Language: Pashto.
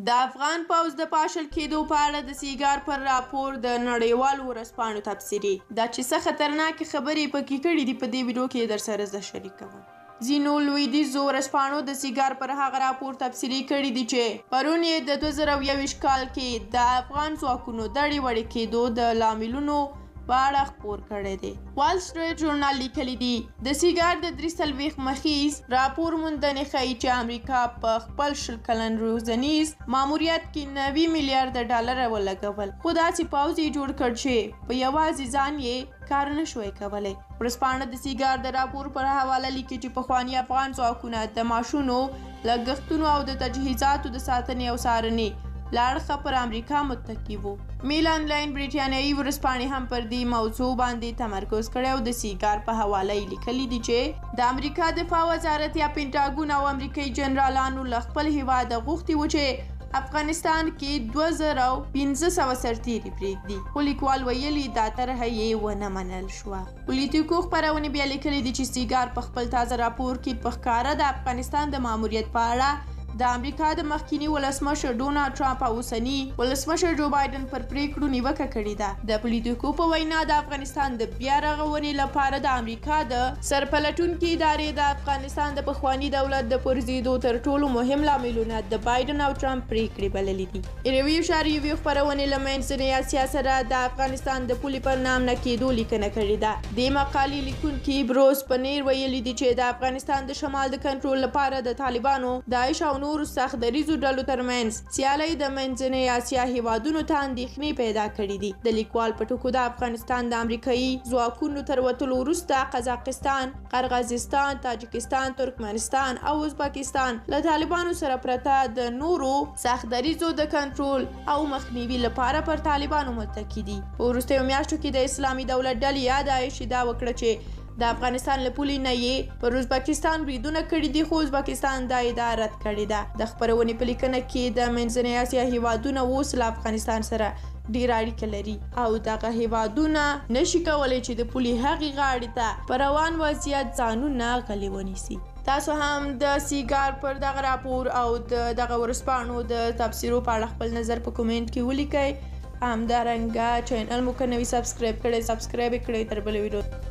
د افغان پوځ د پاشل کېدو په اړه د سیګار پر راپور د نړیوالو ورځپاڼو تبصرې دا چې څه خطرناکې خبرې پکې کړي دي په دې ویډیو کې درسره زه شریکوم. ځینو لویدیځو ورځپاڼو د سیګار پر هغه راپور تبصرې کړي دي چې پرون یې د 2021 کال کې د افغان ځواکونو د وړې کېدو د لاملونو په اړه خپور کړی دی. وال سټریټ ژورنال لیکلی دی د سیګار د 43 مخیز راپور موندنې ښیي چې امریکا په خپل 20 کلن روزنیز ماموریت کې 90 میلیارډ ډالر ولګول، خو داسې پوځ یې جوړ کړ چې په یوازې ځان یې کار نه شوی کولی. ورځپاڼه د سیګار د راپور پر حواله لیکي چې پخواني افغان ځواکونه د معاشونو، لګښتونو او د تجهیزاتو د ساتنې او څارنې له اړخه پر امریکا متکي وو. میل آنلاین بریټانیایي ورځپاڼې هم پر دې موضوع باندې تمرکز کړی او د سیګار په حواله یې لیکلي دي چې د امریکا دفاع وزارت یا پینټاګون او امریکایي جنرالانو له خپل هیواده غوښتي وو چې افغانستان کې 2500 سرتیري پرېږدي، خو لیکوال ویلي دا طرحه یې ونه منل شوه. پولیټیکو خپرونې بیا لیکلي دي چې سیګار په خپل تازه راپور کې په ښکاره د افغانستان د ماموریت په اړه د امریکا د مخکینی ولسمشر ډونالډ ټرمپ او اوسني ولسمشر جو بایدن پر پریکړو نیوکه کړې ده. د پولیټیکو په وینا د افغانستان د بیا رغونې لپاره د امریکا د سرپلټونکي ادارې د افغانستان د پخواني دولت د پرځېدو تر ټولو مهم لاملونه د بایدن او ټرمپ پریکړې بللې دي. ریویو خپرونې له منځنۍ اسیا سره د افغانستان د پولې پر نام نه کېدو لیکنه کړې ده. د مقالې لیکونکي بروس پنیر ویلي دي چې د افغانستان د شمال د کنټرول لپاره د طالبانو، داعش او نورو سخت دریزو ډلو ترمنځ سیالۍ د منځنۍ اسیا هیوادونو ته اندېښنې پیدا کړي دي. د لیکوال په ټکو د افغانستان د امریکایي ځواکونو تر وتلو وروسته قزاقستان، قرغیزستان، تاجکستان، ترکمنستان او ازبکستان له طالبانو سره پرته د نورو سخت دریزو د کنټرول او مخنیوي لپاره پر طالبانو متکي دي. په وروستیو میاشتو کې د اسلامي دولت ډلې یا داعش ادعا وکړه چې د افغانستان له پولې نه یې پر ازبکستان بریدونه کړي دي، خو ازبکستان دا ادعا رد کړې ده. د خپرونې په لیکنه کې د منځنۍ اسیا هیوادونه اوس له افغانستان سره ډیر اړیکه لري او دغه هیوادونه نشي کولی چې د پولې هغې غاړې ته په روان وضعیت ځانونه غلي ونیسي. تاسو هم د سیګار پر دغه راپور او د دغه ورځپاڼو د تبصرو په اړه خپل نظر په کومنټ کې ولیکئ. همدارنګه چینل مو که نوي سبسکرایب کړئ، سبسکرایب یې کړئ. تر بلې ویډیو